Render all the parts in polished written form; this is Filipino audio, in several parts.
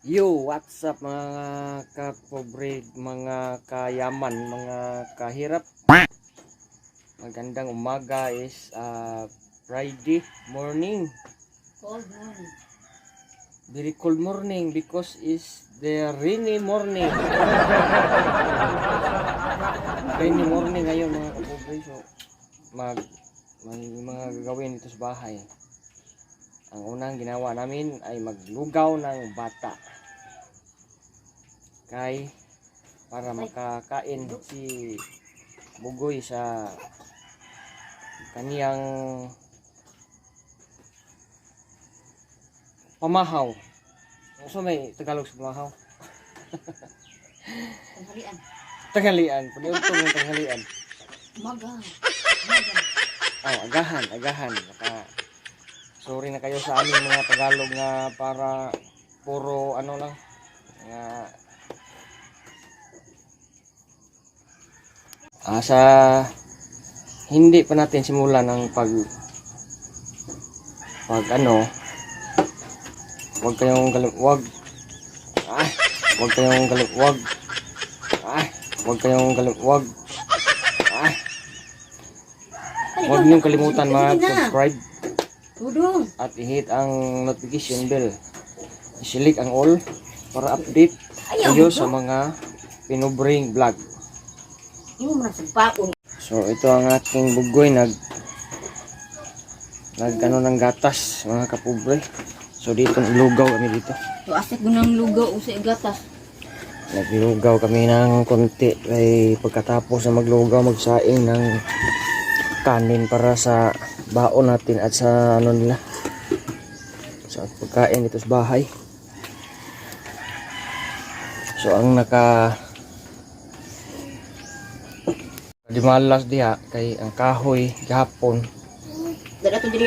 Yo, what's up mga kapobre, mga kayaman, mga kahirap. Magandang umaga is Friday morning. Cold morning. Very cold morning because is the rainy morning. Rainy morning ngayon mga kapobre. So, may mga gagawin dito sa bahay. Ang unang ginawa namin ay maglugaw ng bata. Para makakain si Bugoy sa kaniyang pamahaw. So may Tagalog sa pamahaw. Tanghalian. Tanghalian. Pag-iuntong ng tanghalian. Umaga. Oh, agahan. Sorry na kayo sa aming mga Tagalog nga para puro ano lang. Sa hindi pa natin simulan ng wag kayong galit, wag kayong galit, wag niyong kalimutan mag-subscribe Tudong. at i-hit ang notification bell. I-select ang all para update kayo sa mga pinubring vlog. Yung mga sampaon. So ito ang aking bugoy nag ng gatas mga kapobre. So dito naglugaw kami dito. So asik gunang lugaw o sa gatas. Naglugaw kami ng konti kay pagkatapos na maglugaw magsaing ng kanin para sa baon natin at sa ano nila sa pagkain dito sa bahay. So ang dimalas diha kay ang kahoy gihapon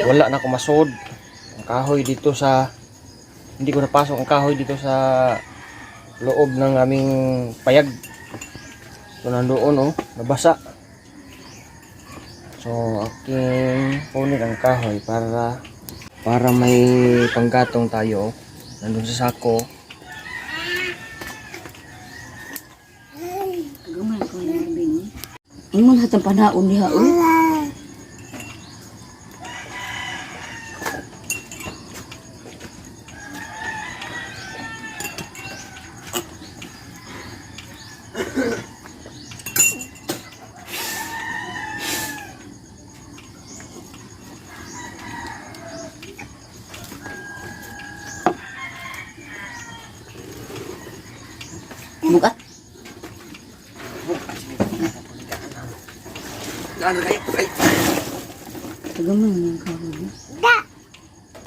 wala na ko masod ang kahoy dito sa hindi ko napasok ang kahoy dito sa loob ng aming payag. So nandoon nabasa. So aking punin ang kahoy para may panggatong tayo. Nandun sa sako. Gamay ko na bing. Ingon hatang panaon diha o. Bukat. Tagamay ng kahoy.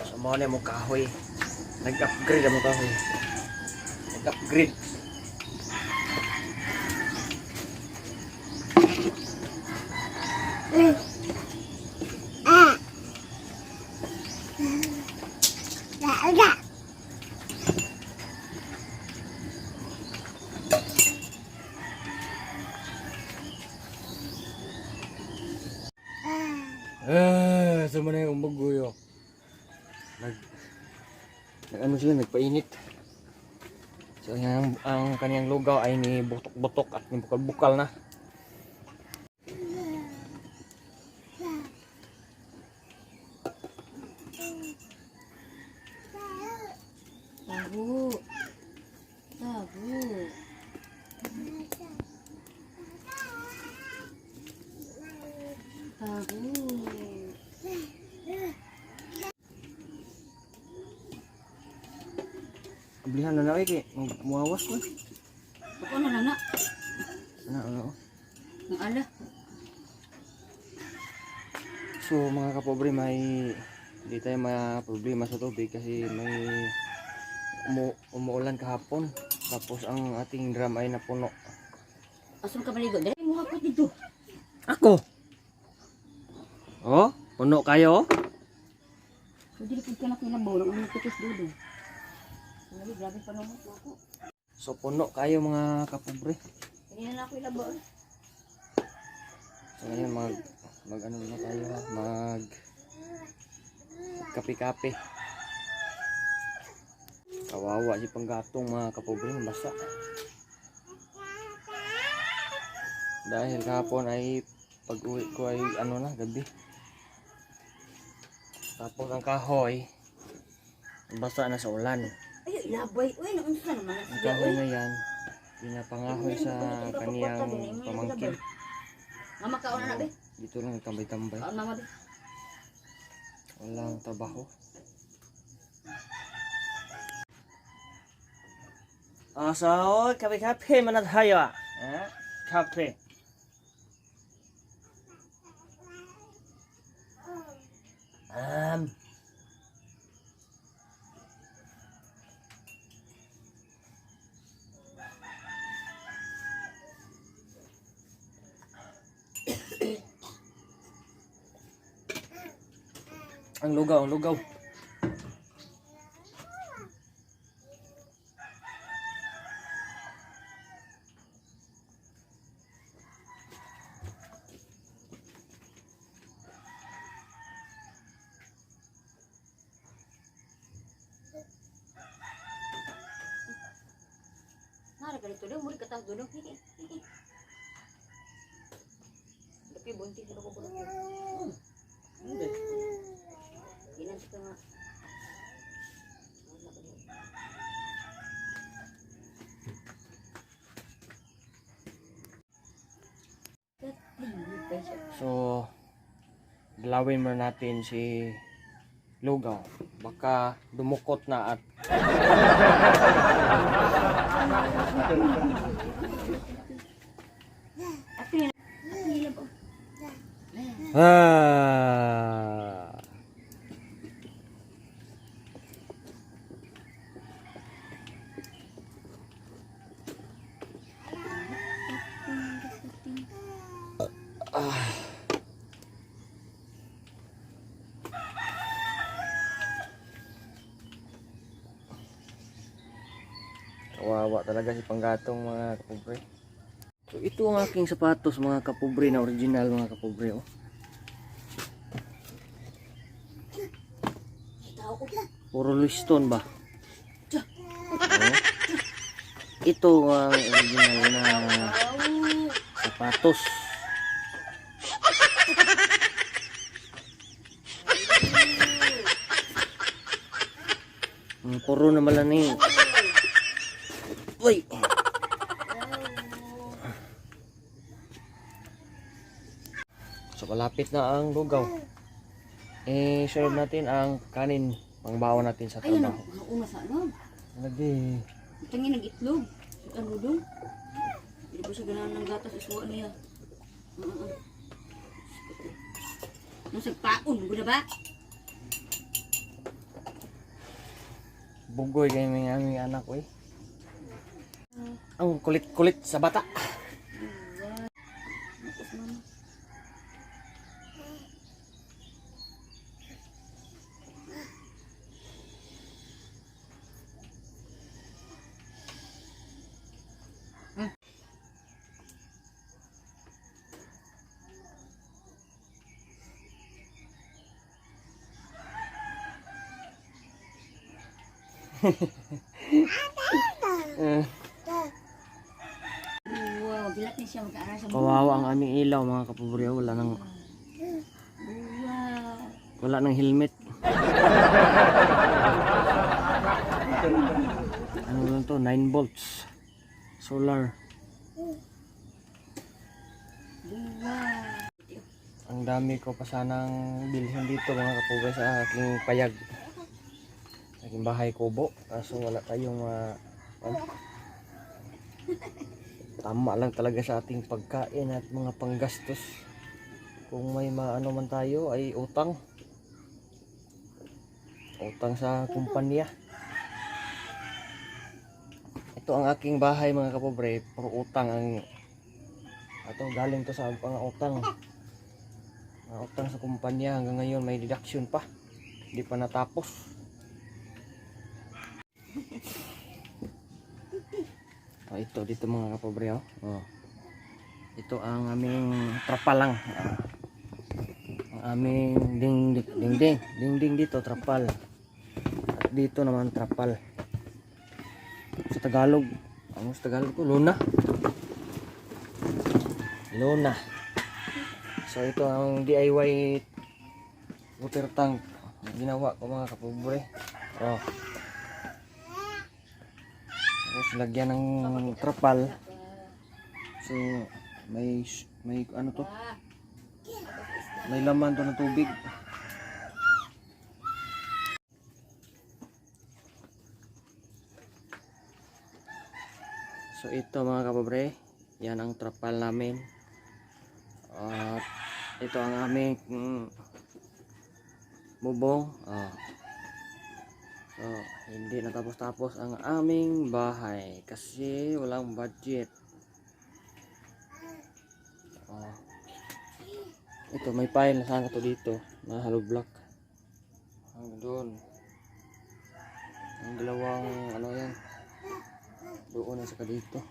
So mo na mo kahoy. Nag-upgrade mo kahoy. Nag-upgrade. Sama na yung bugoy ano sila nagpainit. So ang kaniyang lugaw ay ni butok-butok at ni bukal-bukal na. Tahu. Bilihan na lagi muawas na. Ako na lang na. Ano. Ang ala. So mga kapobre, hindi tayo problema sa tubig kasi may umuulan kahapon. Tapos ang ating drum ay napuno. Asam ka maligo. Dali mo hapot dito. Ako? Oh, puno kayo? Hindi ko ka nakilabaw. Ang kutis dodo. Grabe pa naman ako. So puno kayo mga kapobre. Hindi na ako ilabaw. So ngayon mag ano na tayo, mag kape-kape. Kawawa si panggatong mga kapobre, basa. Dahil kahapon ay pag-uwi ko ay ano na, gabi. Tapos ang kahoy basa na sa ulan. Ay, labay. Uy, naunsa naman Ang kahoy na yan, pinapangahoy sa kaniyang pamangkin. Mama, kaon na be. Dito lang nagtambay-tambay. Kaon mama be. Walang trabaho. So, kape-kape manat hayo. Kape. Ang lugaw, ang lugaw. Nara ka dito daw, muli katang dulo. Tapi buntis dito ko bulo. Hindi. Ilan ka nga. So, dalawin mo natin si lugaw. Baka dumukot na at kawawa talaga si panggatong mga kapobre. So ito ang aking sapatos mga kapobre na original mga kapobre. Oh. Puro Luiston ba? Oh. Ito ang original na sapatos. Puro na malaning. Uy. So malapit na ang lugaw. Sunod natin ang kanin pangbaon natin sa Ayun, trabaho. una sa ano? Lagi. Tangin nag-itlog. Ang budong. Hindi ba siya ganahan ng gatas isuwa niya? Nung sagpaon, guna ba? Bugoy kayo mga aming anak ko eh. Ang kulit-kulit sa bata. Wow, gilat niya siya mag-aaral sa Kawawa ang aming ilaw mga kapobre. Wala nang Wow. helmet. Ano lang to? 9 volts. Solar. Wow. Ang dami ko pa sanang bilhin dito mga kapobre sa aking payag. Aking bahay kubo. Kaso wala tayong tama lang talaga sa ating pagkain at mga panggastos. Kung may maano man tayo ay utang sa kumpanya. Ito ang aking bahay mga kapobre, puro utang ang galing to sa mga utang sa kumpanya. Hanggang ngayon may deduction pa, hindi pa natapos. Ito dito mga kapobre. Ito ang aming trapal lang. Ang aming dingding dito trapal. At dito naman trapal. sa Tagalog. Ano sa Tagalog ko? Luna. Luna. So ito ang DIY water tank na ginawa ko mga kapobre. Oh. Tapos lagyan ng trapal. So may ano to? May laman to ng tubig. So ito mga kapobre, yan ang trapal namin. At ito ang aming bubong. So hindi natapos-tapos ang aming bahay kasi walang budget. Ito may pile na sana to dito na hollow block. Hanggang doon. Ang dalawang ano yan. Doon na saka dito.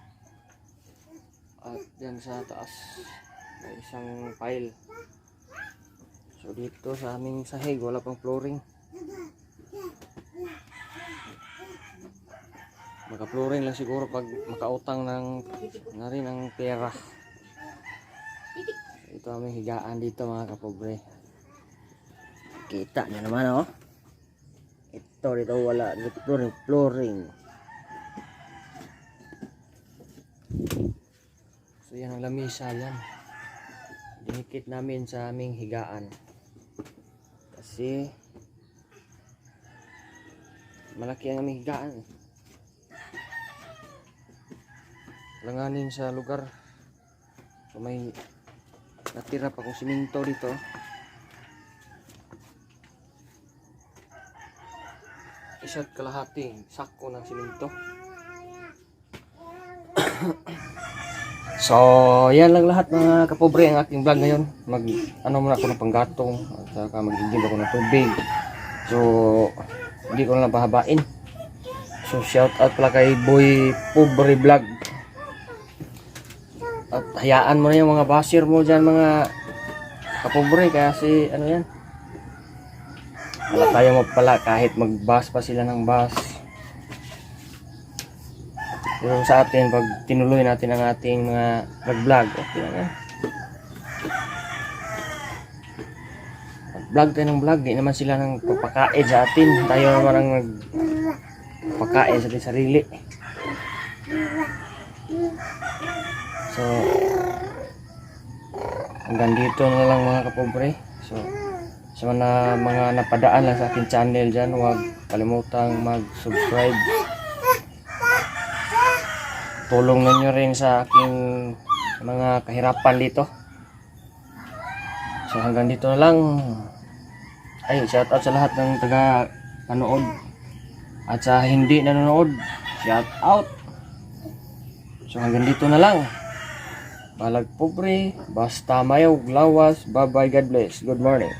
At yan sa taas may isang pile. So dito sa aming sahig wala pang flooring. Maka-flooring lang siguro pag makautang ng na rin ang pera. Ito aming higaan dito mga kapobre. Kita nyo naman oh. Ito dito wala flooring. So yan ang lamisa yan. Dinikit namin sa aming higaan. Kasi malaki ang aming higaan. Langanin sa lugar. So may natira pa kong siminto dito. Isa't kalahating sako ng siminto. So, yan lang lahat mga kapobre ang aking vlog ngayon. Ano muna ako ng panggatong at saka mag-igib ako ng tubig. So, hindi ko na pahabain. So, shout out pala kay Boy Pobre Vlog. At hayaan mo na yung mga basher mo dyan mga kapobre kasi ano yan. Wala tayo magpala kahit mag-bus pa sila ng bus. Pero sa atin, pag tinuloy natin ang ating mga vlog, okay lang yan. Vlog tayo ng vlog, di naman sila ng pagpakain sa atin. Tayo naman ang nagpakain sa ating sarili. So, hanggang dito na lang mga kapobre. So, sa mga napadaan lang sa aking channel dyan, huwag kalimutang mag-subscribe. Tulong ninyo rin sa aking mga kahirapan dito. So hanggang dito na lang. Ay, shout out sa lahat ng taga panood. At sa hindi nanonood, shout out. So hanggang dito na lang. Balag pobre, basta mayog lawas. Bye bye, God bless. Good morning.